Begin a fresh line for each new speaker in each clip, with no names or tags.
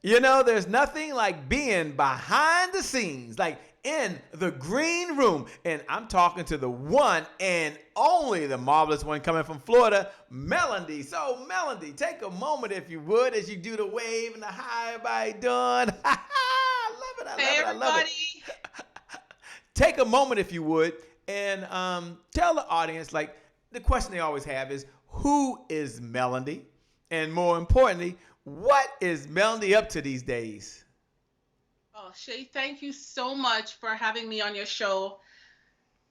You know, there's nothing like being behind the scenes, like in the green room. And I'm talking to the one and only, the marvelous one coming from Florida, Melody. So, Melody, take a moment, if you would, as you do the wave and the hi, everybody doing. I love it, I
Hey
love it, I love it.
everybody.
Take a moment, if you would, and tell the audience, like, the question they always have is, who is Melody? And more importantly, what is Melody up to these days?
Oh, Shay, thank you so much for having me on your show,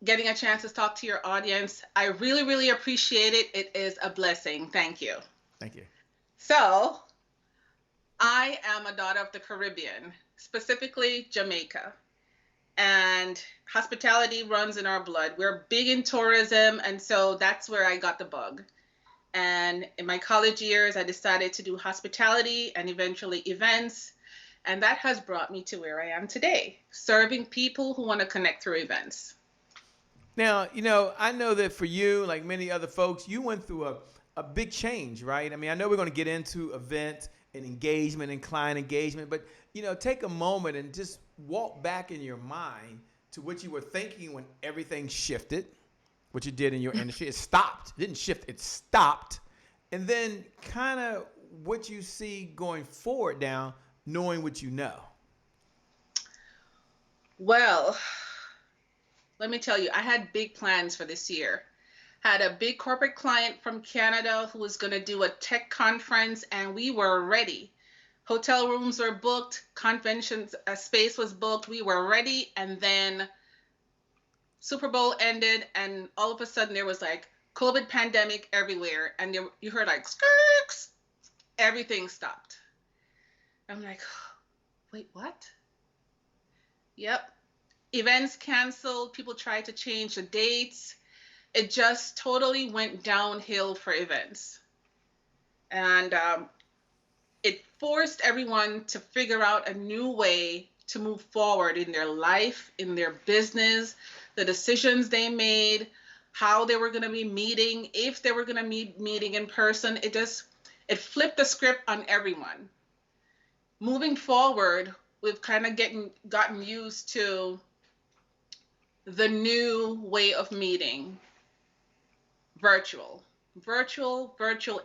getting a chance to talk to your audience. I really, really appreciate it. It is a blessing. Thank you.
Thank you.
So, I am a daughter of the Caribbean, specifically Jamaica, and hospitality runs in our blood. We're big in tourism, and so that's where I got the bug. And in my college years, I decided to do hospitality and eventually events. And that has brought me to where I am today, serving people who want to connect through events.
Now, you know, I know that for you, like many other folks, you went through a big change, right? I mean, I know we're going to get into event and engagement and client engagement, but, you know, take a moment and just walk back in your mind to what you were thinking when everything shifted, what you did in your industry. It stopped. It didn't shift, it stopped. And then kind of what you see going forward now, knowing what you know.
Well, let me tell you, I had big plans for this year. Had a big corporate client from Canada who was going to do a tech conference, and we were ready. Hotel rooms were booked, convention space was booked, we were ready, and then Super Bowl ended, and all of a sudden there was like COVID pandemic everywhere, and you heard like skirks, everything stopped. I'm like, wait, what? Yep. Events canceled, people tried to change the dates. It just totally went downhill for events. And it forced everyone to figure out a new way to move forward in their life, in their business, the decisions they made, how they were going to be meeting, if they were going to be meeting in person. It flipped the script on everyone. Moving forward, we've kind of gotten used to the new way of meeting, virtual. Virtual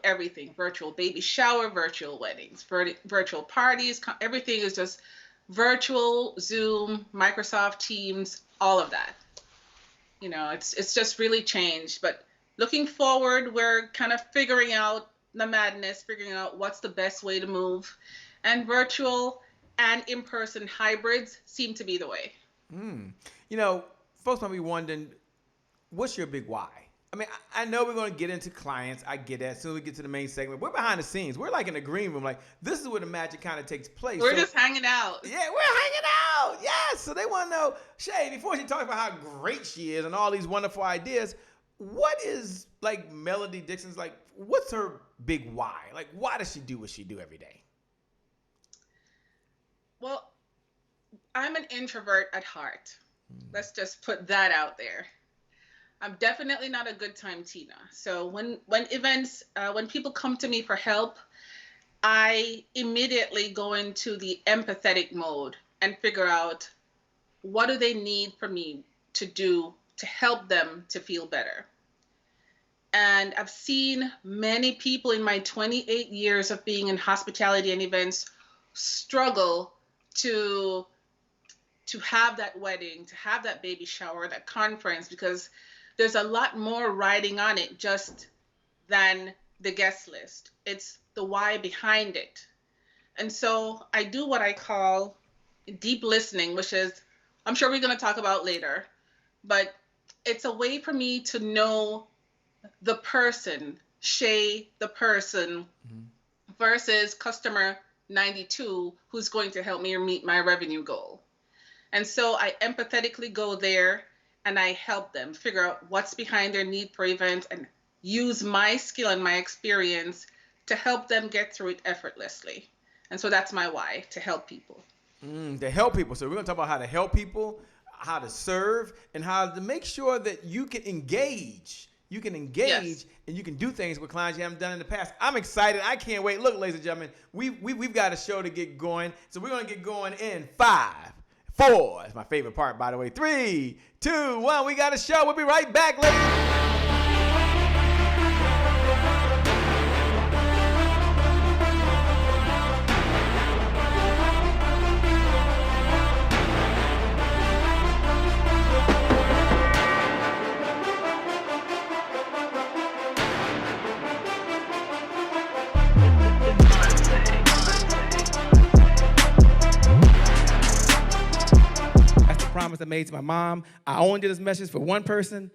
everything, virtual baby shower, virtual weddings, virtual parties, everything is just virtual, Zoom, Microsoft Teams, all of that. You know, it's just really changed. But looking forward, we're kind of figuring out the madness, figuring out what's the best way to move. And virtual and in-person hybrids seem to be the way.
Mm. You know, folks might be wondering, what's your big why? I mean, I know we're going to get into clients. I get that. As soon as we get to the main segment, we're behind the scenes. We're like in the green room. Like, this is where the magic kind of takes place.
We're
So,
just hanging out.
yeah, we're hanging out. Yes. So they want to know, Shay, before she talks about how great she is and all these wonderful ideas, what is, like, Melody Dixon's, like, what's her big why? Like, why does she do what she do every day?
Well, I'm an introvert at heart. Let's just put that out there. I'm definitely not a good time Tina. So when people come to me for help, I immediately go into the empathetic mode and figure out what do they need from me to do to help them to feel better. And I've seen many people in my 28 years of being in hospitality and events struggle to have that wedding, to have that baby shower, that conference, because there's a lot more riding on it just than the guest list. It's the why behind it. And so I do what I call deep listening, which is, I'm sure we're going to talk about later, but it's a way for me to know the person, Shay, the person, versus customer 92 who's going to help me meet my revenue goal. And so I empathetically go there and I help them figure out what's behind their need for events and use my skill and my experience to help them get through it effortlessly. And so that's my why, to help people.
To help people. So we're going to talk about how to help people, how to serve, and how to make sure that you can engage You can
Yes.
engage and you can do things with clients you haven't done in the past. I'm excited. I can't wait. Look, ladies and gentlemen, we've got a show to get going. So we're going to get going in 5, 4. That's my favorite part, by the way. 3, 2, 1. We got a show. We'll be right back, ladies. Promise I made to my mom. I only did this message for one person,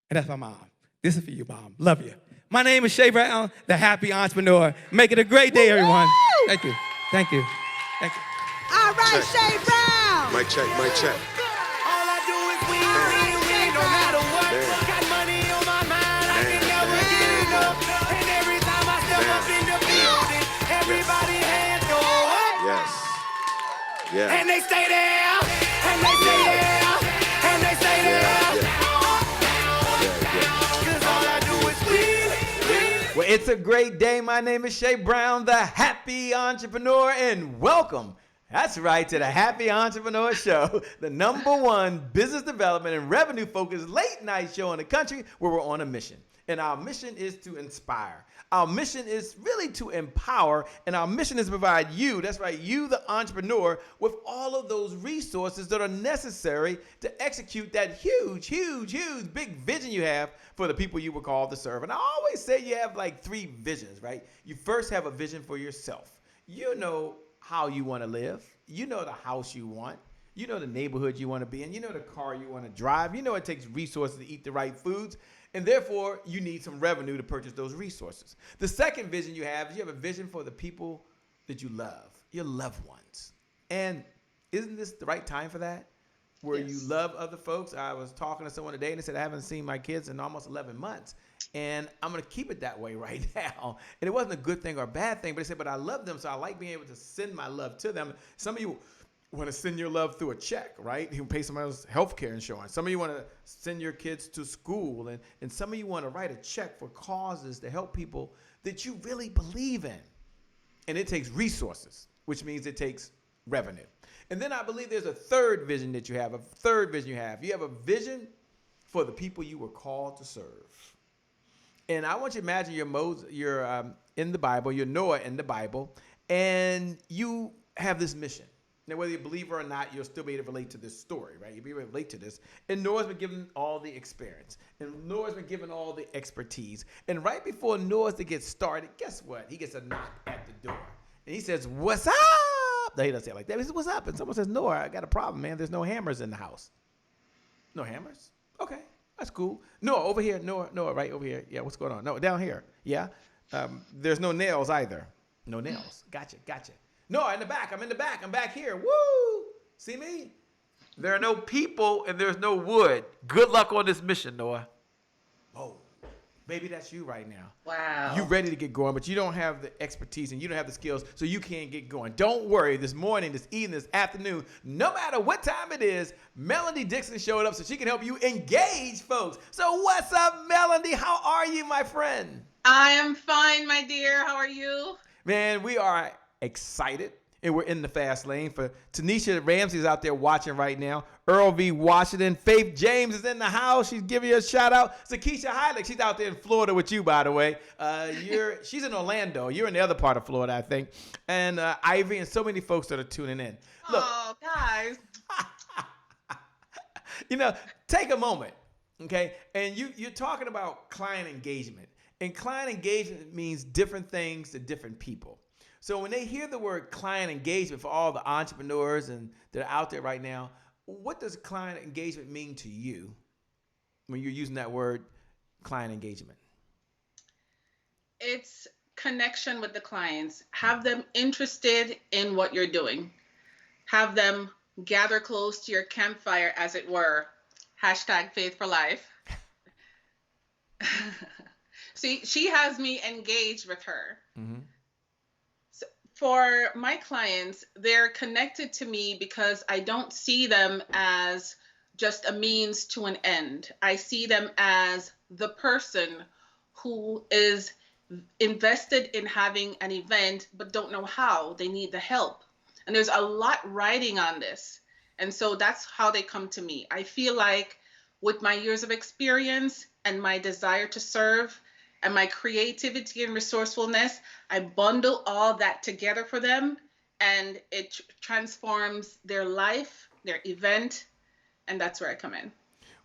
and that's my mom. This is for you, Mom. Love you. My name is Shay Brown, the happy entrepreneur. Make it a great day, everyone. Thank you. Thank you. Thank you.
All right, Shay Brown.
Mic check, mic check.
All I do is win, no matter what. Got money on my mind, I can never get enough. And every time I step up in the building, everybody hands go up.
Yes. Yeah.
And they stay there. And they stay there, and they stay there. Cause all I do is win.
Well, it's a great day. My name is Shay Brown, the happy entrepreneur, and welcome. That's right, to the Happy Entrepreneur Show, the #1 business development and revenue focused late night show in the country where we're on a mission. And our mission is to inspire. Our mission is really to empower, and our mission is to provide you, that's right, you, the entrepreneur, with all of those resources that are necessary to execute that huge, big vision you have for the people you were called to serve. And I always say you have like 3 visions, right? You first have a vision for yourself. You know how you want to live. You know the house you want. You know the neighborhood you want to be in. You know the car you want to drive. You know it takes resources to eat the right foods. And therefore, you need some revenue to purchase those resources. The second vision you have is you have a vision for the people that you love, your loved ones. And isn't this the right time for that? Where
Yes.
you love other folks. I was talking to someone today and they said, I haven't seen my kids in almost 11 months. And I'm going to keep it that way right now. And it wasn't a good thing or a bad thing, but they said, but I love them, so I like being able to send my love to them. Some of you want to send your love through a check, right? You can pay somebody else's health care insurance. Some of you want to send your kids to school, and some of you want to write a check for causes to help people that you really believe in. And it takes resources, which means it takes revenue. And then I believe there's a third vision that you have, You have a vision for the people you were called to serve. And I want you to imagine you're in the Bible, you're Noah in the Bible, and you have this mission. Now, whether you believe it or not, you'll still be able to relate to this story, right? You'll be able to relate to this. And Noah's been given all the experience. And Noah's been given all the expertise. And right before Noah's to get started, guess what? He gets a knock at the door. And he says, what's up? No, he doesn't say it like that. He says, what's up? And someone says, Noah, I got a problem, man. There's no hammers in the house. No hammers? Okay, that's cool. Noah, over here. Noah, right over here. Yeah, what's going on? No, down here. Yeah. There's no nails either. No nails. Gotcha. No, I'm in the back. I'm back here. Woo! See me? There are no people and there's no wood. Good luck on this mission, Noah. Oh, maybe that's you right now.
Wow.
You ready to get going, but you don't have the expertise and you don't have the skills, so you can't get going. Don't worry. This morning, this evening, this afternoon, no matter what time it is, Melody Dixon showed up so she can help you engage folks. So what's up, Melody? How are you, my friend?
I am fine, my dear. How are you?
Man, we are excited, and we're in the fast lane. For Tanisha Ramsey is out there watching right now. Earl V. Washington. Faith James is in the house. She's giving you a shout out. Zakisha Heilig, she's out there in Florida with you, by the way. She's in Orlando. You're in the other part of Florida, I think. And Ivy and so many folks that are tuning in. Look,
Oh, guys.
take a moment, okay? And you're talking about client engagement. And client engagement means different things to different people. So when they hear the word client engagement for all the entrepreneurs and that are out there right now, what does client engagement mean to you when you're using that word client engagement?
It's connection with the clients. Have them interested in what you're doing. Have them gather close to your campfire, as it were. Hashtag faith for life. See, she has me engaged with her.
Mm-hmm.
So for my clients, they're connected to me because I don't see them as just a means to an end. I see them as the person who is invested in having an event but don't know how. They need the help. And there's a lot riding on this. And so that's how they come to me. I feel like with my years of experience and my desire to serve and my creativity and resourcefulness, I bundle all that together for them, and it transforms their life, their event, and that's where I come in.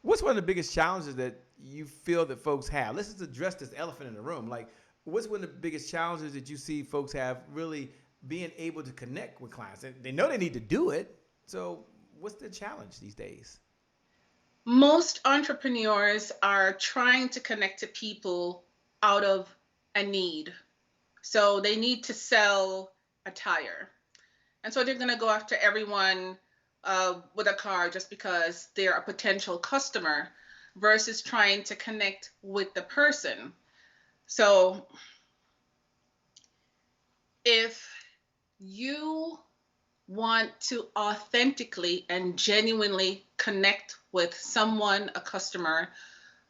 What's one of the biggest challenges that you feel that folks have? Let's just address this elephant in the room. Like, what's one of the biggest challenges that you see folks have really being able to connect with clients? They know they need to do it. So what's the challenge these days?
Most entrepreneurs are trying to connect to people out of a need. So they need to sell a tire. And so they're going to go after everyone with a car just because they're a potential customer versus trying to connect with the person. So if you want to authentically and genuinely connect with someone, a customer,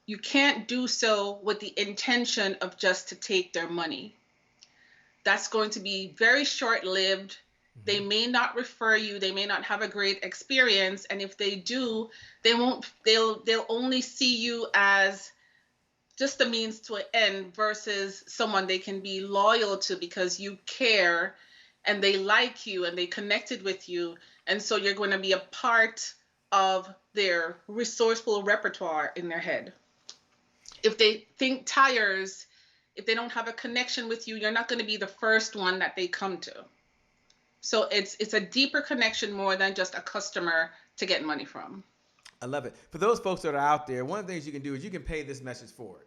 you can't do so with the intention of just to take their money. That's going to be very short-lived. They may not refer you, they may not have a great experience, and if they do, they'll only see you as just a means to an end versus someone they can be loyal to because you care and they like you and they connected with you, and so you're going to be a part of their resourceful repertoire in their head. If they think tires, if they don't have a connection with you, you're not going to be the first one that they come to. So it's a deeper connection more than just a customer to get money from.
I love it. For those folks that are out there, one of the things you can do is you can pay this message forward.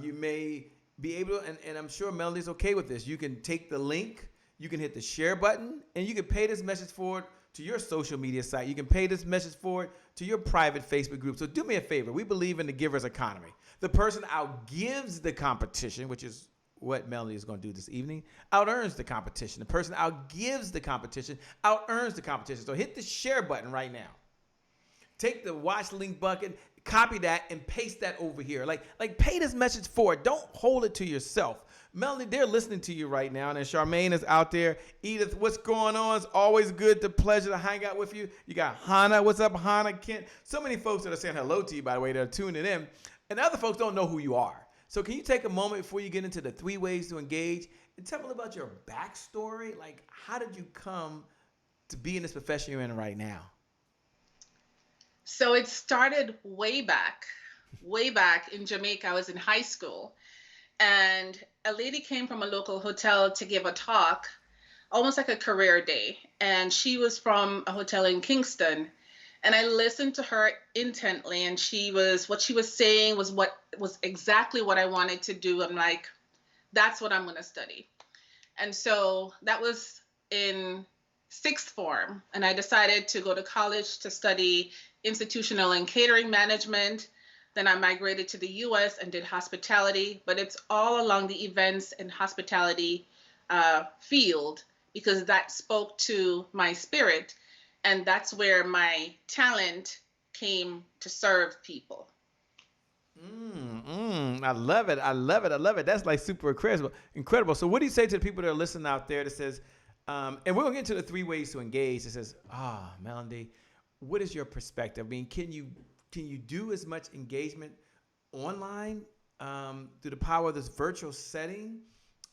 You may be able, and I'm sure Melody's okay with this, you can take the link, you can hit the share button, and you can pay this message forward to your social media site. You can pay this message forward to your private Facebook group. So do me a favor. We believe in the giver's economy. The person outgives the competition, which is what Melody is going to do this evening, out-earns the competition. The person outgives the competition, out-earns the competition. So hit the share button right now. Take the watch link bucket, copy that, and paste that over here. Like pay this message forward. Don't hold it to yourself. Melody, they're listening to you right now. And then Charmaine is out there. Edith, what's going on? It's always good, the pleasure to hang out with you. You got Hannah. What's up, Hannah? Kent. So many folks that are saying hello to you, by the way, that are tuning in. And other folks don't know who you are. So can you take a moment before you get into the 3 ways to engage and tell me a little about your backstory? Like, how did you come to be in this profession you're in right now?
So it started way back in Jamaica. I was in high school, and a lady came from a local hotel to give a talk, almost like a career day. And she was from a hotel in Kingston. And I listened to her intently, and what she was saying was exactly what I wanted to do. I'm like, that's what I'm going to study. And so that was in 6th form. And I decided to go to college to study institutional and catering management. Then I migrated to the US and did hospitality, but it's all along the events and hospitality field because that spoke to my spirit. And that's where my talent came to serve people.
I love it. I love it. I love it. That's like super incredible. So what do you say to the people that are listening out there that says, and we're going to get into the 3 ways to engage. It says, Melody, what is your perspective? I mean, can you do as much engagement online through the power of this virtual setting?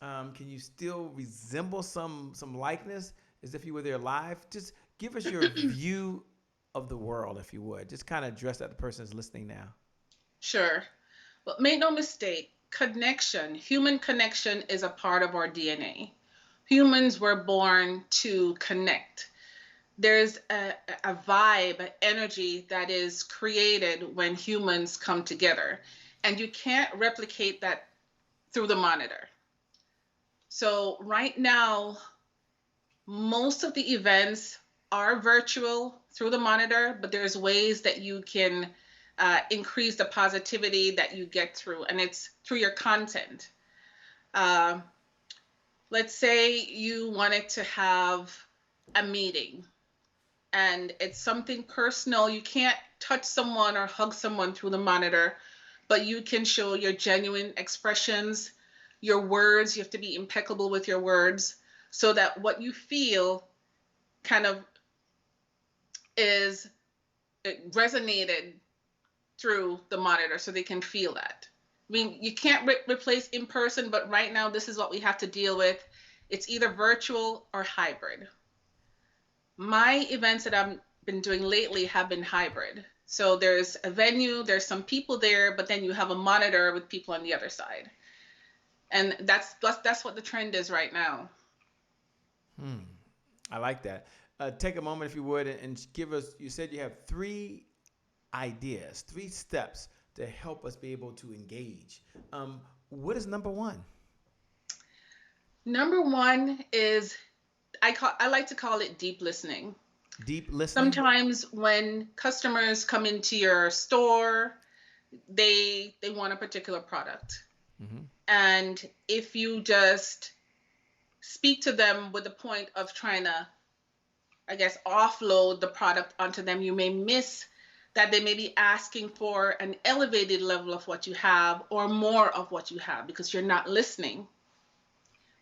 Can you still resemble some likeness as if you were there live? Just give us your view of the world, if you would. Just kind of address that the person is listening now.
Sure. Well, make no mistake, human connection is a part of our DNA. Humans were born to connect. There's a vibe, an energy that is created when humans come together. And you can't replicate that through the monitor. So right now, most of the events are virtual through the monitor, but there's ways that you can increase the positivity that you get through, and it's through your content. Let's say you wanted to have a meeting and it's something personal. You can't touch someone or hug someone through the monitor, but you can show your genuine expressions, your words. You have to be impeccable with your words so that what you feel kind of is it resonated through the monitor so they can feel that. I mean, you can't replace in person, but right now this is what we have to deal with. It's either virtual or hybrid. My events that I've been doing lately have been hybrid. So there's a venue, there's some people there, but then you have a monitor with people on the other side. And that's what the trend is right now.
I like that. Take a moment, if you would, and give us, you said you have 3 ideas, 3 steps to help us be able to engage. What is number 1?
Number 1 is, I like to call it deep listening.
Deep listening?
Sometimes when customers come into your store, they want a particular product. Mm-hmm. And if you just speak to them with the point of trying to, I guess, offload the product onto them, you may miss that they may be asking for an elevated level of what you have or more of what you have because you're not listening.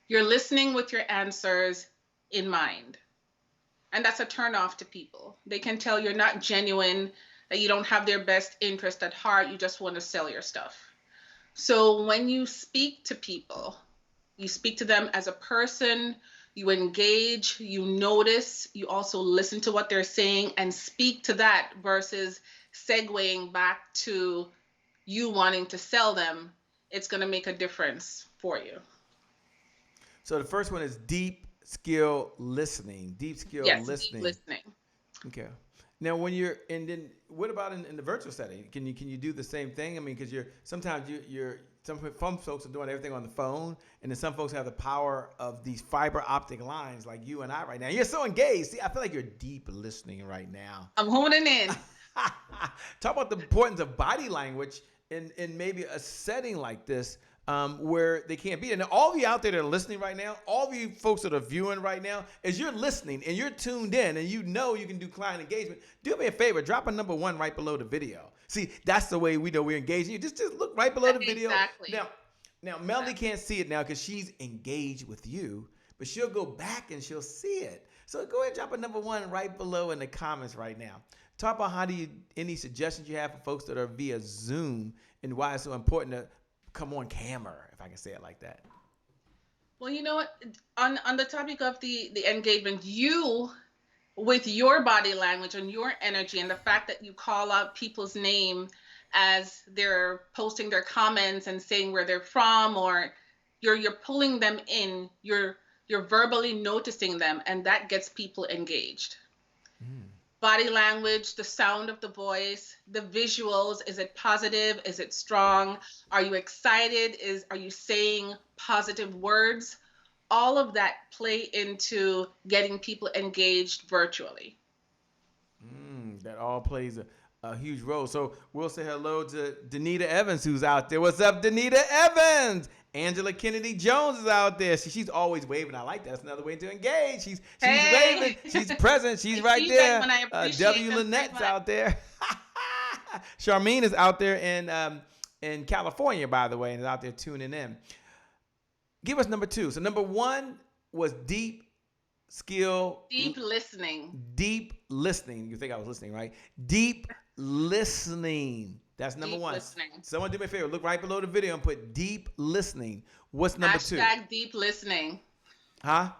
You're listening with your answers in mind. And that's a turnoff to people. They can tell you're not genuine, that you don't have their best interest at heart. You just want to sell your stuff. So when you speak to people, you speak to them as a person, you engage, you notice, you also listen to what they're saying and speak to that versus segueing back to you wanting to sell them. It's going to make a difference for you.
So the first one is deep skill listening. Deep skill listening.
Deep listening.
Okay. Now, when you're, and then what about in the virtual setting? Can you do the same thing? I mean, because some folks are doing everything on the phone, and then some folks have the power of these fiber optic lines, like you and I right now. You're so engaged. See, I feel like you're deep listening right now.
I'm honing in.
Talk about the importance of body language in maybe a setting like this. Where they can't be. And all of you out there that are listening right now, all of you folks that are viewing right now, as you're listening and you're tuned in and you know you can do client engagement, do me a favor, drop a number 1 right below the video. See, that's the way we know we're engaging you. Just look right below the video.
Exactly.
Now Melody can't see it now because she's engaged with you, but she'll go back and she'll see it. So go ahead and drop a number 1 right below in the comments right now. Talk about any suggestions you have for folks that are via Zoom and why it's so important to come on camera, if I can say it like that.
Well, you know what? On the topic of the engagement, you, with your body language and your energy and the fact that you call out people's name as they're posting their comments and saying where they're from, or you're pulling them in, you're verbally noticing them, and that gets people engaged. Body language, the sound of the voice, the visuals. Is it positive? Is it strong? Are you excited? Are you saying positive words? All of that play into getting people engaged virtually.
That all plays a huge role. So we'll say hello to Danita Evans, who's out there. What's up, Danita Evans? Angela Kennedy Jones is out there. She's always waving. I like that. That's another way to engage. She's waving. She's present. She's right there. W. Lynette's out there. Charmaine is out there in California, by the way, and is out there tuning in. Give us number 2. So number 1 was deep
listening.
Deep listening. You think I was listening, right? Deep listening. That's number 1.
Listening.
Someone do me a favor. Look right below the video and put deep listening. What's number 2?
Hashtag deep listening.
Huh?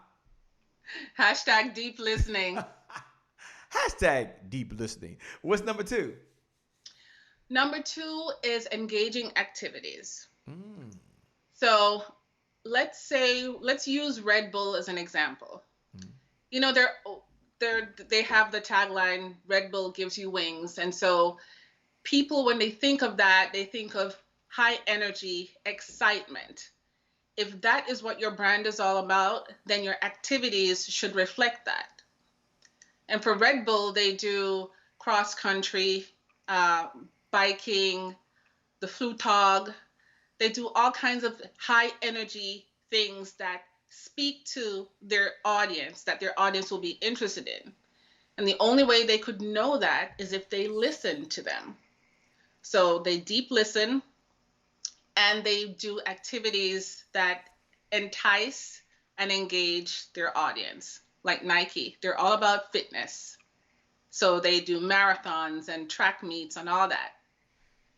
Hashtag deep listening.
Hashtag deep listening. What's number 2?
Number 2 is engaging activities. So let's use Red Bull as an example. You know, they have the tagline, Red Bull gives you wings. And so people, when they think of that, they think of high energy, excitement. If that is what your brand is all about, then your activities should reflect that. And for Red Bull, they do cross country, biking, the flutog. They do all kinds of high energy things that speak to their audience, that their audience will be interested in. And the only way they could know that is if they listened to them. So they deep listen and they do activities that entice and engage their audience. Like Nike, they're all about fitness. So they do marathons and track meets and all that.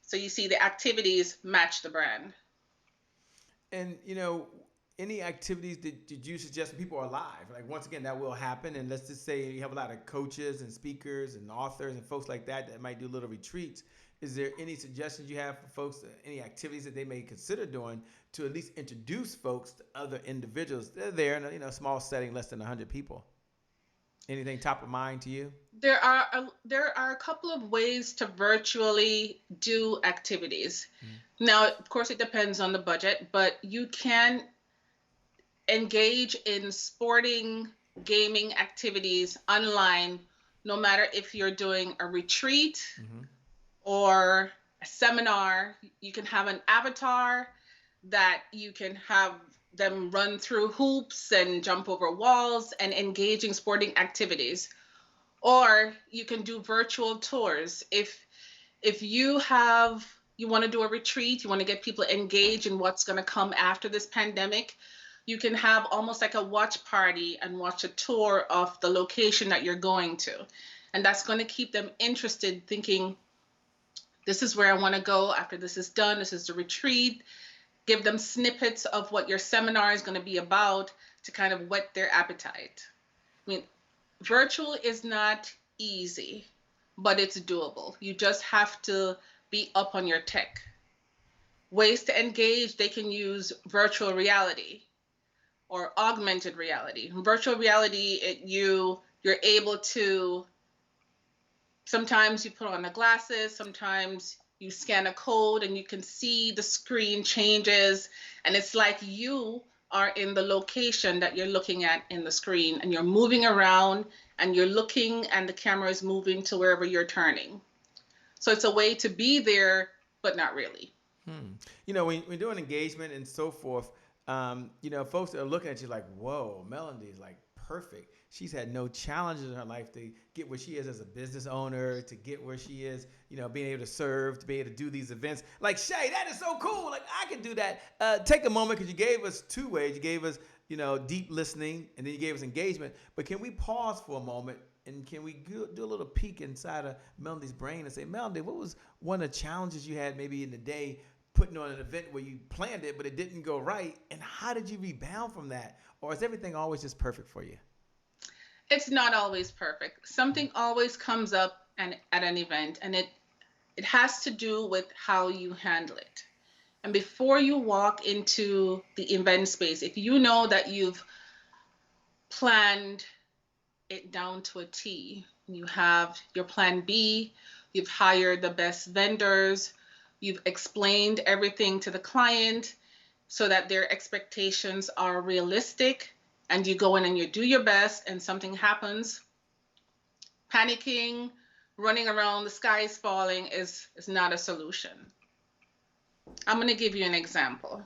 So you see the activities match the brand.
And any activities that did you suggest when people are live? Like once again, that will happen. And let's just say you have a lot of coaches and speakers and authors and folks like that might do little retreats. Is there any suggestions you have for folks, any activities that they may consider doing to at least introduce folks to other individuals? They're there in a small setting, less than 100 people. Anything top of mind to you?
There are a couple of ways to virtually do activities. Now, of course, it depends on the budget, but you can engage in sporting gaming activities online, no matter if you're doing a retreat or a seminar. You can have an avatar that you can have them run through hoops and jump over walls and engage in sporting activities. Or you can do virtual tours. If you want to do a retreat, you want to get people engaged in what's going to come after this pandemic, you can have almost like a watch party and watch a tour of the location that you're going to. And that's going to keep them interested, thinking, this is where I want to go after this is done. This is the retreat. Give them snippets of what your seminar is going to be about to kind of whet their appetite. I mean, virtual is not easy, but it's doable. You just have to be up on your tech. Ways to engage, they can use virtual reality or augmented reality. In virtual reality, you're able to, sometimes you put on the glasses, sometimes you scan a code and you can see the screen changes, and it's like you are in the location that you're looking at in the screen, and you're moving around and you're looking and the camera is moving to wherever you're turning. So it's a way to be there, but not really.
When we're doing engagement and so forth, folks are looking at you like, whoa, Melody is like perfect. She's had no challenges in her life to get where she is as a business owner, to get where she is, being able to serve, to be able to do these events. Like, Shay, that is so cool. Like, I could do that. Take a moment, because you gave us two ways. You gave us, deep listening, and then you gave us engagement. But can we pause for a moment, and can we do a little peek inside of Melody's brain and say, Melody, what was one of the challenges you had maybe in the day putting on an event where you planned it, but it didn't go right? And how did you rebound from that? Or is everything always just perfect for you?
It's not always perfect. Something always comes up at an event, and it has to do with how you handle it. And before you walk into the event space, if you know that you've planned it down to a T, you have your plan B, you've hired the best vendors, you've explained everything to the client so that their expectations are realistic, and you go in and you do your best and something happens, panicking, running around, the sky is falling is not a solution. I'm going to give you an example.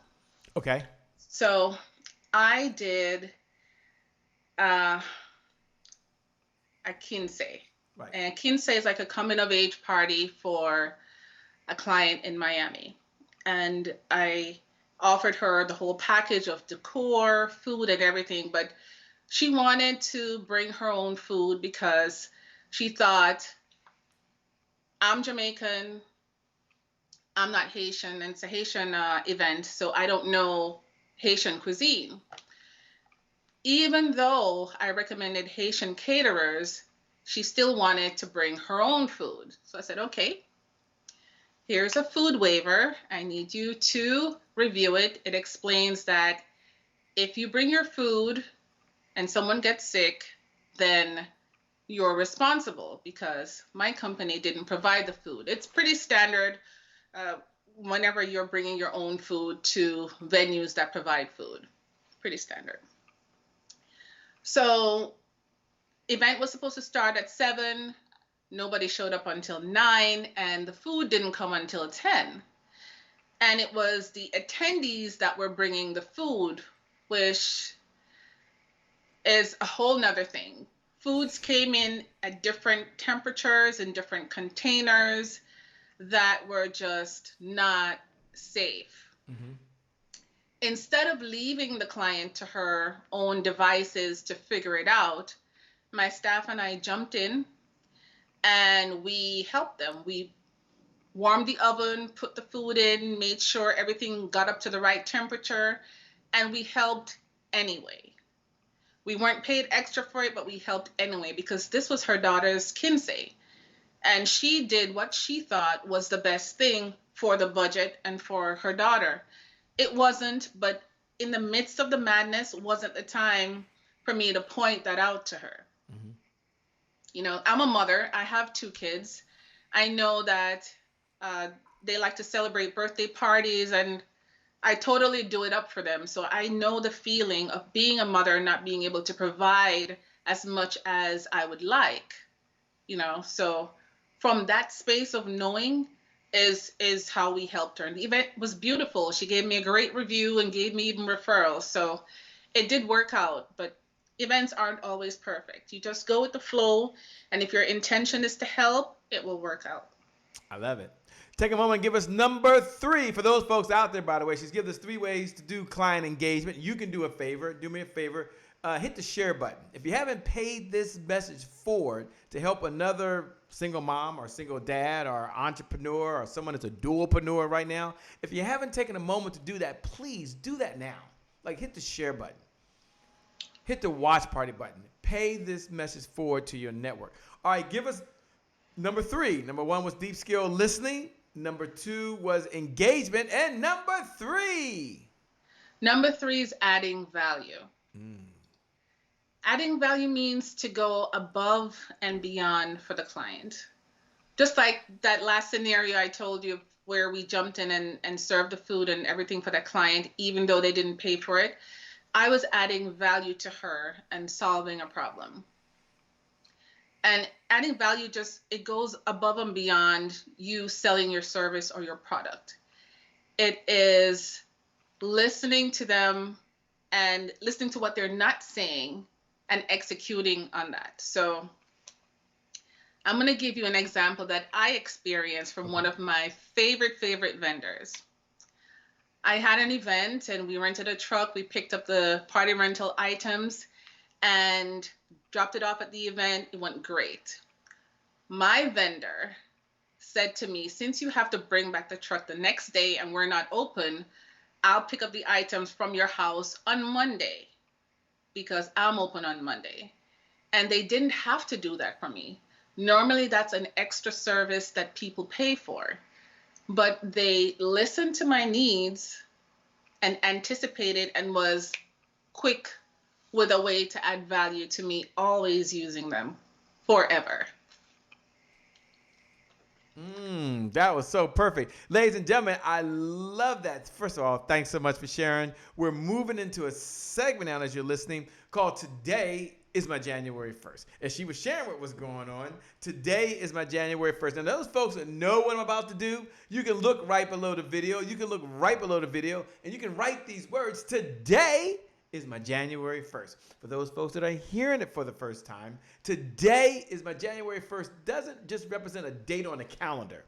Okay.
So I did a Kinsey.
Right.
And Kinsey is like a coming of age party for a client in Miami. And I offered her the whole package of decor, food, and everything, but she wanted to bring her own food because she thought, I'm Jamaican, I'm not Haitian, and it's a Haitian event, so I don't know Haitian cuisine. Even though I recommended Haitian caterers, she still wanted to bring her own food. So I said, okay, here's a food waiver. I need you to review it. It explains that if you bring your food and someone gets sick, then you're responsible because my company didn't provide the food. It's pretty standard whenever you're bringing your own food to venues that provide food. Pretty standard. So event was supposed to start at 7. Nobody showed up until 9, and the food didn't come until 10. And it was the attendees that were bringing the food, which is a whole nother thing. foods came in at different temperatures and different containers that were just not safe.
Mm-hmm.
Instead of leaving the client to her own devices to figure it out, my staff and I jumped in and we helped them. We warmed the oven, put the food in, made sure everything got up to the right temperature, and we helped anyway. We weren't paid extra for it, but we helped anyway because this was her daughter's kinsey. And she did what she thought was the best thing for the budget and for her daughter. It wasn't, but in the midst of the madness, wasn't the time for me to point that out to her.
Mm-hmm.
You know, I'm a mother. I have 2 kids. I know that they like to celebrate birthday parties, and I totally do it up for them. So I know the feeling of being a mother and not being able to provide as much as I would like, you know. So from that space of knowing is how we helped her. And the event was beautiful. She gave me a great review and gave me even referrals. So it did work out, but events aren't always perfect. You just go with the flow, and if your intention is to help, it will work out.
I love it. Take a moment and give us number 3. For those folks out there, by the way, she's given us 3 ways to do client engagement. You can do a favor. Do me a favor. Hit the share button. If you haven't paid this message forward to help another single mom or single dad or entrepreneur or someone that's a dualpreneur right now, if you haven't taken a moment to do that, please do that now. Like, hit the share button. Hit the watch party button. Pay this message forward to your network. All right, give us number 3. Number 1 was deep skill listening. Number 2 was engagement. And number 3.
Number 3 is adding value. Adding value means to go above and beyond for the client. Just like that last scenario I told you where we jumped in and served the food and everything for that client, even though they didn't pay for it. I was adding value to her and solving a problem. And adding value it goes above and beyond you selling your service or your product. It is listening to them and listening to what they're not saying and executing on that. So I'm going to give you an example that I experienced from one of my favorite vendors. I had an event and we rented a truck. We picked up the party rental items and dropped it off at the event. It went great. My vendor said to me, since you have to bring back the truck the next day and we're not open, I'll pick up the items from your house on Monday because I'm open on Monday. And they didn't have to do that for me. Normally that's an extra service that people pay for, but they listened to my needs and anticipated and was quick with a way to add value to me, always using them forever.
That was so perfect. Ladies and gentlemen, I love that. First of all, thanks so much for sharing. We're moving into a segment now as you're listening called Today is My January 1st. As she was sharing what was going on, today is my January 1st. And those folks that know what I'm about to do, you can look right below the video. You can look right below the video and you can write these words. Today is my January 1st. For those folks that are hearing it for the first time, today is my January 1st doesn't just represent a date on a calendar.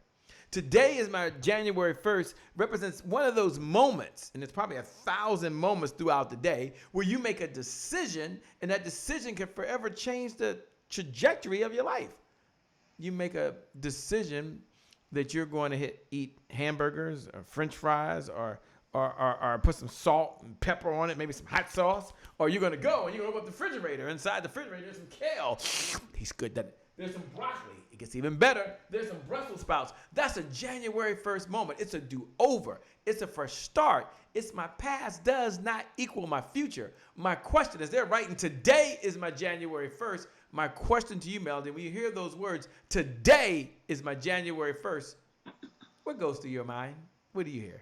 Today is my January 1st represents one of those moments, and it's probably 1,000 moments throughout the day, where you make a decision, and that decision can forever change the trajectory of your life. You make a decision that you're going to eat hamburgers or French fries or put some salt and pepper on it, maybe some hot sauce, or you're going to go and you're going to open up the refrigerator. Inside the refrigerator, there's some kale. Tastes good, doesn't it? There's some broccoli. It gets even better. There's some Brussels sprouts. That's a January 1st moment. It's a do-over. It's a fresh start. It's my past does not equal my future. My question is, they're writing, today is my January 1st. My question to you, Melody, when you hear those words, today is my January 1st, what goes through your mind? What do you hear?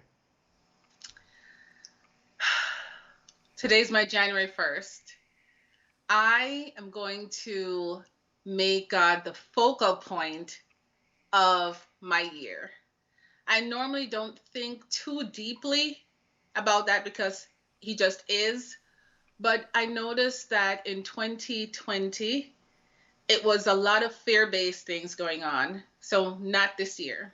Today's my January 1st. I am going to make God the focal point of my year. I normally don't think too deeply about that because he just is. But I noticed that in 2020, it was a lot of fear-based things going on. So not this year.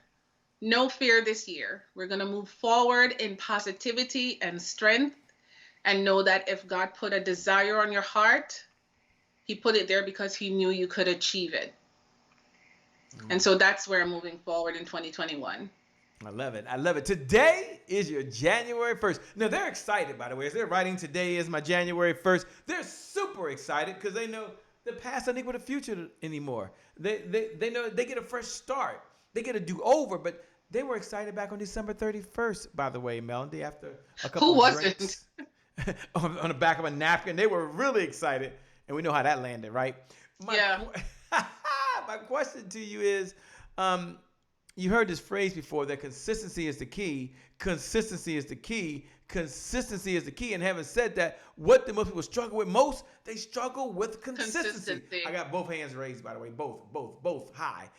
No fear this year. We're going to move forward in positivity and strength, and know that if God put a desire on your heart, he put it there because he knew you could achieve it. And so that's where I'm moving forward in 2021.
I love it. I love it. Today is your January 1st. Now, they're excited, by the way. As they're writing, today is my January 1st. They're super excited because they know the past doesn't equal the future anymore. They know they get a fresh start. They get a do-over, but they were excited back on December 31st, by the way, Melody, after a couple
Who
of
wasn't?
drinks on the back of a napkin. They were really excited, and we know how that landed, right?
Yeah.
My question to you is, you heard this phrase before, that consistency is the key. Consistency is the key. Consistency is the key. And having said that, what do most people struggle with most? They struggle with consistency. I got both hands raised, by the way, both high.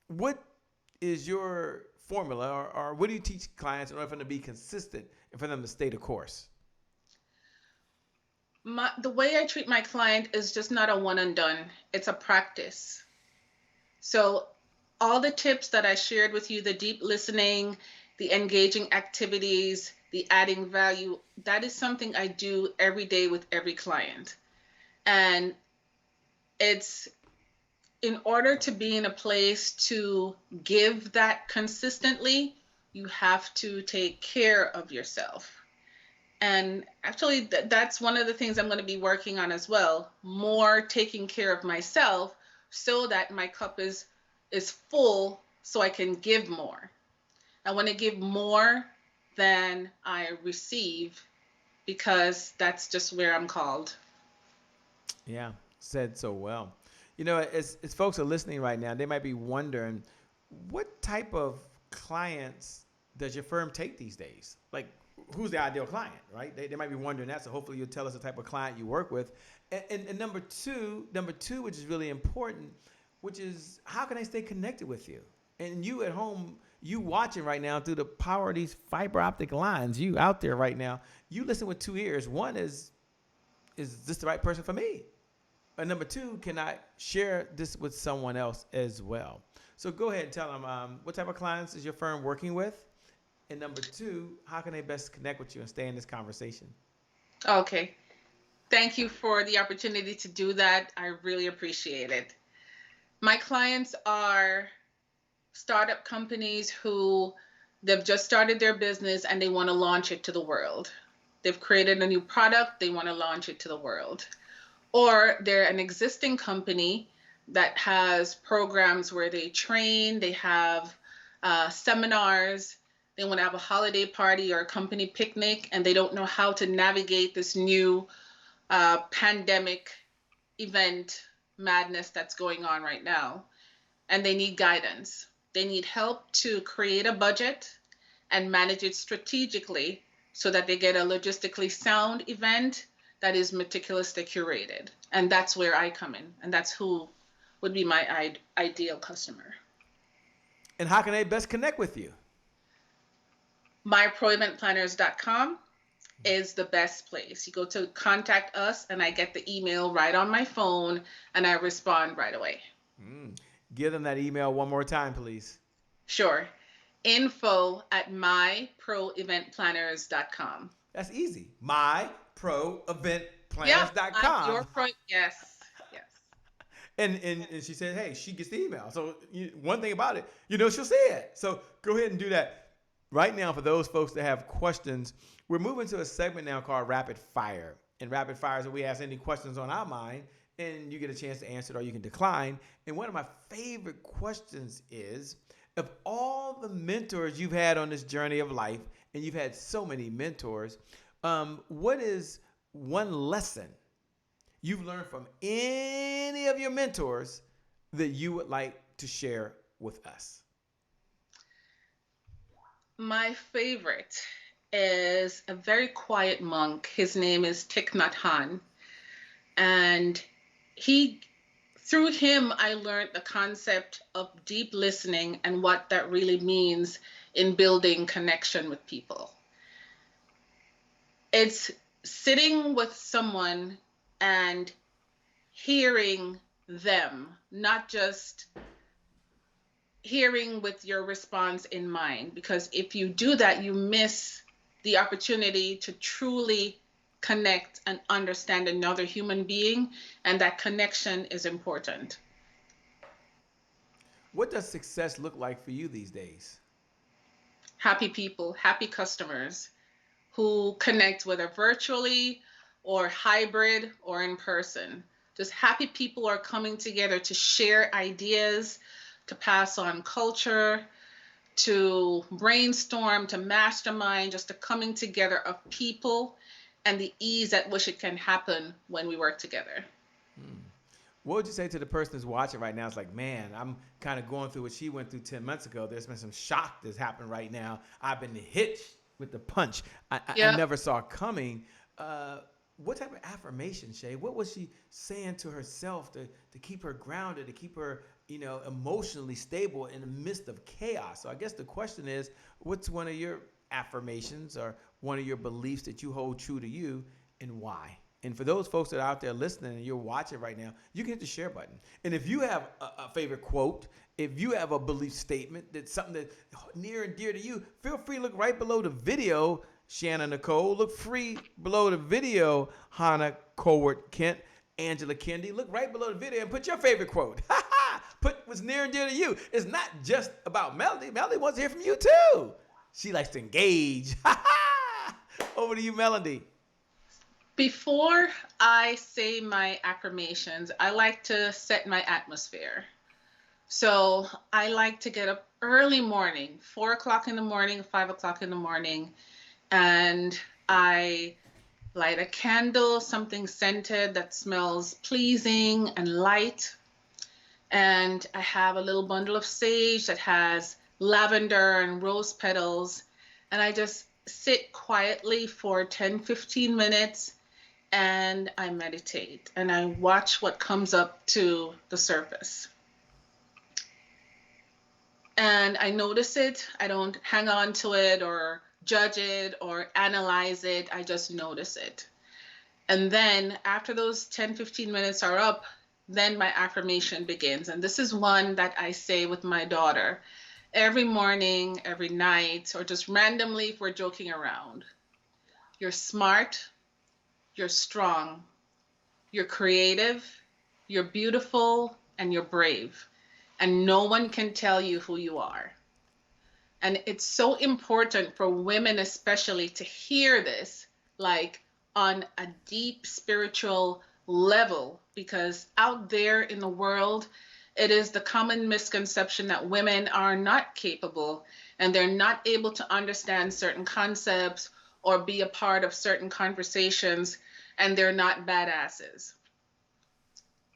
What is your formula, or what do you teach clients in order for them to be consistent and for them to stay the course?
The way I treat my client is just not a one and done. It's a practice. So all the tips that I shared with you, the deep listening, the engaging activities, the adding value, that is something I do every day with every client. And it's in order to be in a place to give that consistently, you have to take care of yourself. And actually, that's one of the things I'm going to be working on as well, more taking care of myself so that my cup is full so I can give more. I want to give more than I receive because that's just where I'm called.
Yeah, said so well. You know, as folks are listening right now, they might be wondering, what type of clients does your firm take these days? Like, who's the ideal client, right? They might be wondering that, so hopefully you'll tell us the type of client you work with. And number two, which is really important, which is, how can I stay connected with you? And you at home, you watching right now through the power of these fiber optic lines, you out there right now, you listen with two ears. One is this the right person for me? And number two, can I share this with someone else as well? So go ahead and tell them, what type of clients is your firm working with? And number two, how can they best connect with you and stay in this conversation?
Okay. Thank you for the opportunity to do that. I really appreciate it. My clients are startup companies who they've just started their business and they want to launch it to the world. They've created a new product, they want to launch it to the world. Or they're an existing company that has programs where they train, they have seminars, they want to have a holiday party or a company picnic, and they don't know how to navigate this new pandemic event madness that's going on right now. And they need guidance. They need help to create a budget and manage it strategically so that they get a logistically sound event that is meticulously curated. And that's where I come in. And that's who would be my ideal customer.
And how can they best connect with you?
myproeventplanners.com is the best place. You go to contact us and I get the email right on my phone and I respond right away.
Give them that email one more time, please.
Sure. info@myproeventplanners.com.
That's easy. myproeventplanners.com.
Yes.
And she said, hey, she gets the email. So one thing about it, she'll see it. So go ahead and do that. Right now, for those folks that have questions, we're moving to a segment now called Rapid Fire. And Rapid Fire is where we ask any questions on our mind, and you get a chance to answer it or you can decline. And one of my favorite questions is, of all the mentors you've had on this journey of life, and you've had so many mentors, what is one lesson you've learned from any of your mentors that you would like to share with us?
My favorite is a very quiet monk. His name is Thich Nhat Hanh. And through him, I learned the concept of deep listening and what that really means in building connection with people. It's sitting with someone and hearing them, not just hearing with your response in mind. Because if you do that, you miss the opportunity to truly connect and understand another human being, and that connection is important.
What does success look like for you these days?
Happy people, happy customers who connect, whether virtually or hybrid or in person. Just happy people are coming together to share ideas, to pass on culture, to brainstorm, to mastermind, just the coming together of people and the ease at which it can happen when we work together.
What would you say to the person who's watching right now? It's like, man, I'm kind of going through what she went through 10 months ago. There's been some shock that's happened right now. I've been hit with the punch I
Yeah.
never saw coming. What type of affirmation, Shay? What was she saying to herself to keep her grounded, to keep her, emotionally stable in the midst of chaos? So I guess the question is, what's one of your affirmations or one of your beliefs that you hold true to you, and why? And for those folks that are out there listening and you're watching right now, you can hit the share button. And if you have a favorite quote, if you have a belief statement that's something that's near and dear to you, feel free to look right below the video, Shannon Nicole. Look free below the video, Hannah Colward Kent, Angela Kendi. Look right below the video and put your favorite quote. Put what's near and dear to you. It's not just about Melody. Melody wants to hear from you too. She likes to engage. Over to you, Melody.
Before I say my affirmations, I like to set my atmosphere. So I like to get up early morning, 4 o'clock in the morning, 5 o'clock in the morning, and I light a candle, something scented that smells pleasing and light. And I have a little bundle of sage that has lavender and rose petals. And I just sit quietly for 10, 15 minutes and I meditate and I watch what comes up to the surface. And I notice it. I don't hang on to it or judge it or analyze it. I just notice it. And then after those 10, 15 minutes are up, then my affirmation begins. And this is one that I say with my daughter every morning, every night, or just randomly if we're joking around. You're smart, you're strong, you're creative, you're beautiful, and you're brave. And no one can tell you who you are. And it's so important for women especially to hear this, like on a deep spiritual level, because out there in the world, it is the common misconception that women are not capable and they're not able to understand certain concepts or be a part of certain conversations, and they're not badasses.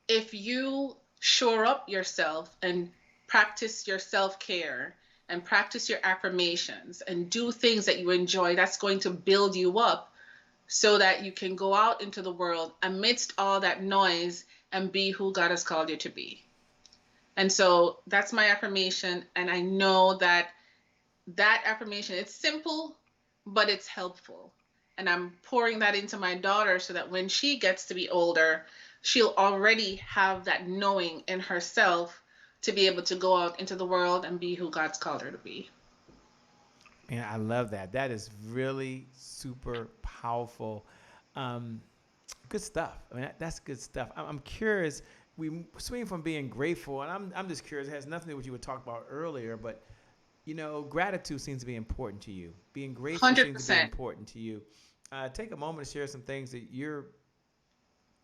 If you shore up yourself and practice your self-care and practice your affirmations and do things that you enjoy, that's going to build you up so that you can go out into the world amidst all that noise and be who God has called you to be. And so that's my affirmation. And I know that that affirmation, it's simple, but it's helpful. And I'm pouring that into my daughter so that when she gets to be older, she'll already have that knowing in herself to be able to go out into the world and be who God's called her to be.
Man, I love that. That is really super powerful. Good stuff. I mean, that's good stuff. I'm curious. We swing from being grateful, and I'm just curious. It has nothing to do with what you were talking about earlier, but gratitude seems to be important to you. Being grateful
100%.
seems to be important to you. Take a moment to share some things that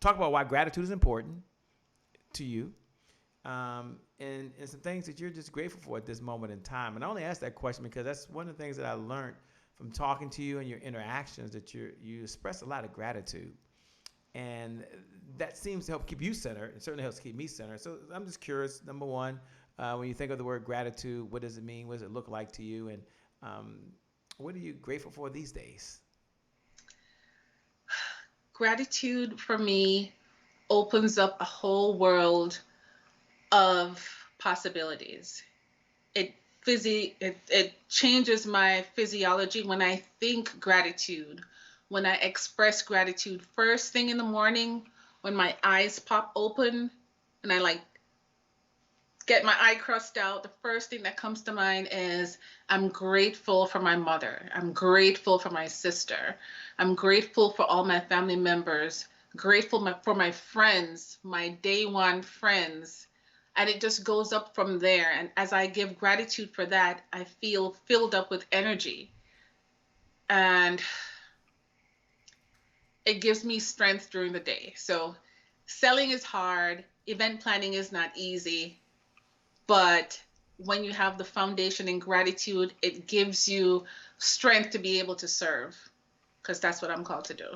talk about why gratitude is important to you, and some things that you're just grateful for at this moment in time. And I only ask that question because that's one of the things that I learned from talking to you and your interactions, that you express a lot of gratitude. And that seems to help keep you centered. It certainly helps keep me centered. So I'm just curious, number one, when you think of the word gratitude, what does it mean? What does it look like to you? And what are you grateful for these days?
Gratitude for me opens up a whole world of possibilities. It changes my physiology when I think gratitude, when I express gratitude first thing in the morning, when my eyes pop open, and I like get my eye crust out, the first thing that comes to mind is I'm grateful for my mother. I'm grateful for my sister. I'm grateful for all my family members, grateful for my friends, my day one friends. And it just goes up from there. And as I give gratitude for that, I feel filled up with energy. And it gives me strength during the day. So selling is hard. Event planning is not easy. But when you have the foundation in gratitude, it gives you strength to be able to serve, because that's what I'm called to do.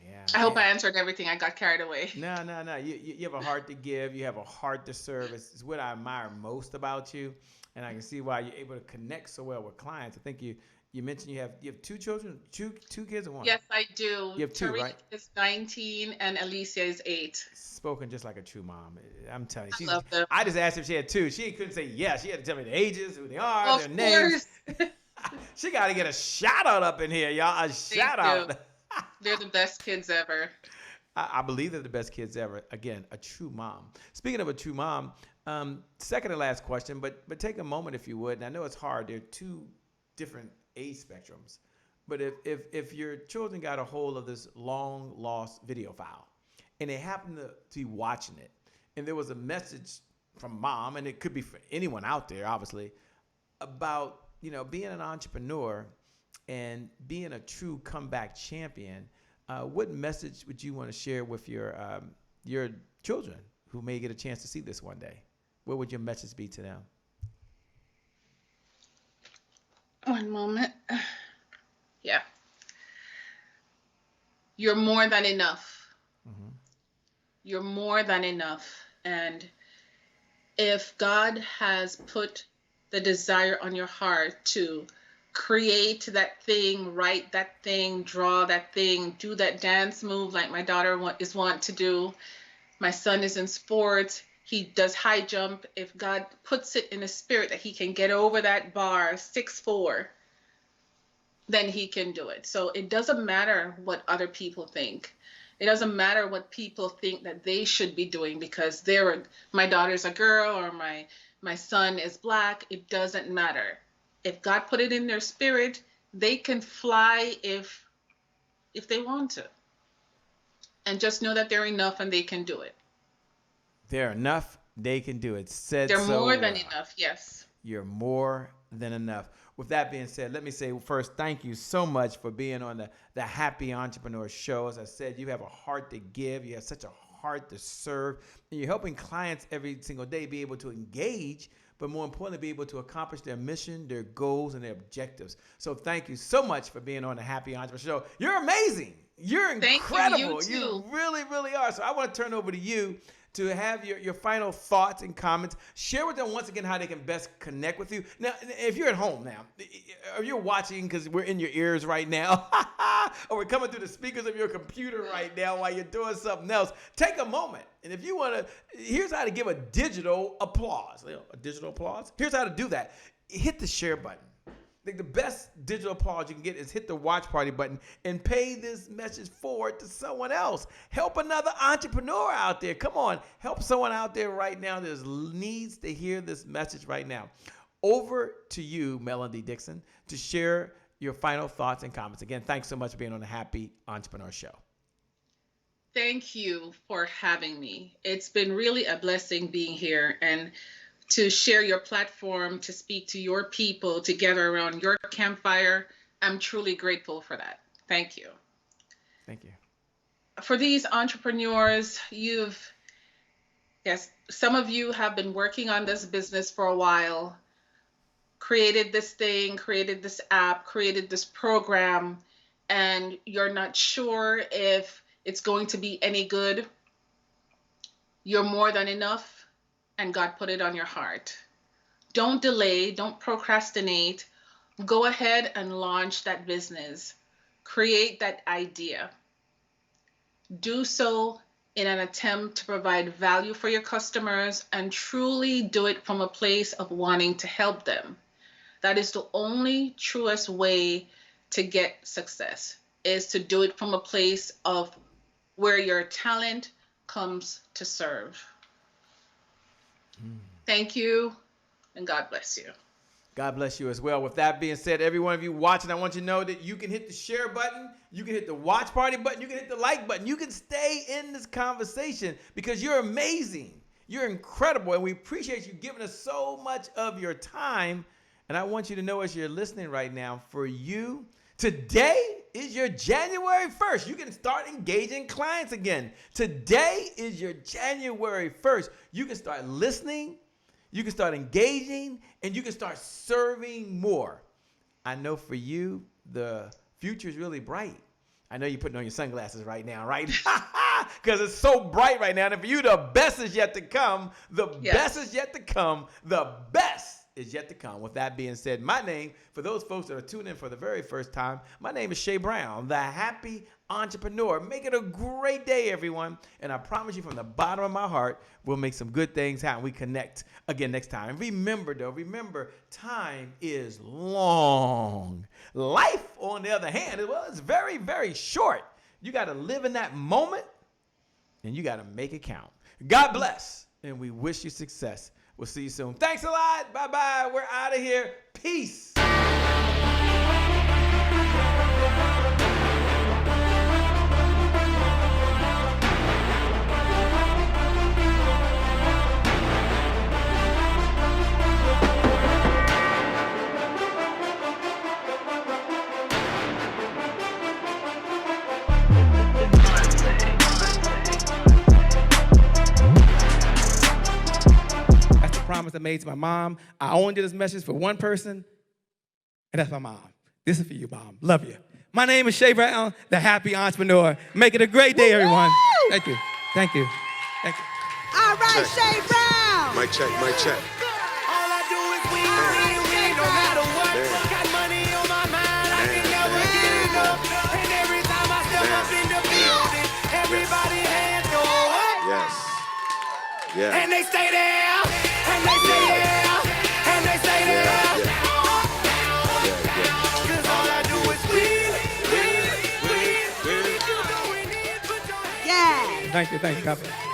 Yeah.
I hope I answered everything. I got carried away.
No. You have a heart to give. You have a heart to serve. It's what I admire most about you, and I can see why you're able to connect so well with clients. I think you mentioned you have two children, two kids, or one?
Yes, I do.
You have two,
Tariq
right?
is 19 and Alicia is 8.
Spoken just like a true mom. I'm telling you.
I love them.
I just asked if she had two. She couldn't say yes. She had to tell me the ages, who they are, their
Of
names.
course.
She got to get a shout out up in here, y'all. A shout out.
They're the best kids ever.
I believe they're the best kids ever. Again, a true mom. Speaking of a true mom, second and last question, but take a moment if you would. And I know it's hard. There are two different age spectrums. But if your children got a hold of this long lost video file and they happen to be watching it, and there was a message from mom, and it could be for anyone out there, obviously, about being an entrepreneur and being a true comeback champion, what message would you want to share with your children who may get a chance to see this one day? What would your message be to them?
One moment. Yeah. You're more than enough.
Mm-hmm.
You're more than enough. And if God has put the desire on your heart to create that thing, write that thing, draw that thing, do that dance move like my daughter is want to do. My son is in sports. He does high jump. If God puts it in his spirit that he can get over that bar 6'4", then he can do it. So it doesn't matter what other people think. It doesn't matter what people think that they should be doing because my daughter's a girl or my son is black. It doesn't matter. If God put it in their spirit, they can fly if they want to. And just know that they're enough and they can do it.
They're enough, they can do it.
They're more than enough, yes.
You're more than enough. With that being said, let me say first, thank you so much for being on the Happy Entrepreneur Show. As I said, you have a heart to give. You have such a heart to serve. And you're helping clients every single day be able to engage, but more importantly, be able to accomplish their mission, their goals, and their objectives. So thank you so much for being on the Happy Entrepreneur Show. You're amazing. You're incredible.
Thank you,
you really, really are. So I want to turn over to you to have your final thoughts and comments. Share with them once again how they can best connect with you. Now, if you're at home now, or you're watching because we're in your ears right now, or we're coming through the speakers of your computer right now while you're doing something else, take a moment. And if you want to, here's how to give a digital applause. A digital applause? Here's how to do that. Hit the share button. The best digital applause you can get is hit the watch party button and pay this message forward to someone else. Help another entrepreneur out there. Come on, help someone out there right now that needs to hear this message right now. Over to you, Melody Dixon, to share your final thoughts and comments. Again, thanks so much for being on the Happy Entrepreneur Show.
Thank you for having me. It's been really a blessing being here and to share your platform, to speak to your people, to gather around your campfire. I'm truly grateful for that. Thank you.
Thank you.
For these entrepreneurs, some of you have been working on this business for a while, created this thing, created this app, created this program, and you're not sure if it's going to be any good. You're more than enough. And God put it on your heart. Don't delay, don't procrastinate. Go ahead and launch that business. Create that idea. Do so in an attempt to provide value for your customers and truly do it from a place of wanting to help them. That is the only truest way to get success, is to do it from a place of where your talent comes to serve. Thank you, and God bless you.
God bless you as well. With that being said, every one of you watching, I want you to know that you can hit the share button, you can hit the watch party button, you can hit the like button. You can stay in this conversation because you're amazing. You're incredible, and we appreciate you giving us so much of your time. And I want you to know as you're listening right now, for you, today is your January 1st. You can start engaging clients again. Today is your January 1st. You can start listening, you can start engaging, and you can start serving more. I know for you, the future is really bright. I know you're putting on your sunglasses right now, right? Because it's so bright right now. And for you, the best is yet to come. The best is yet to come. The best is yet to come. With that being said, my name, for those folks that are tuning in for the very first time, my name is Shay Brown, the happy entrepreneur. Make it a great day, everyone. And I promise you from the bottom of my heart, we'll make some good things happen. We connect again next time. And remember, time is long. Life, on the other hand, well, it's very, very short. You got to live in that moment, and you got to make it count. God bless, and we wish you success. We'll see you soon. Thanks a lot. Bye-bye. We're out of here. Peace. Promise I made to my mom. I only did this message for one person, and that's my mom. This is for you, Mom. Love you. My name is Shay Brown, the happy entrepreneur. Make it a great day, everyone. Thank you. Thank you. Thank you.
All right, Shay Brown.
Mic check, mic check.
All I do is win, no matter what. Got money on my mind, I can never get enough. And every time I step up in the building, everybody hands go up.
Yes. Yeah.
And they stay there, and they stay there, and they stay there. Cause all I do is win.
Yeah.
Thank you. God bless.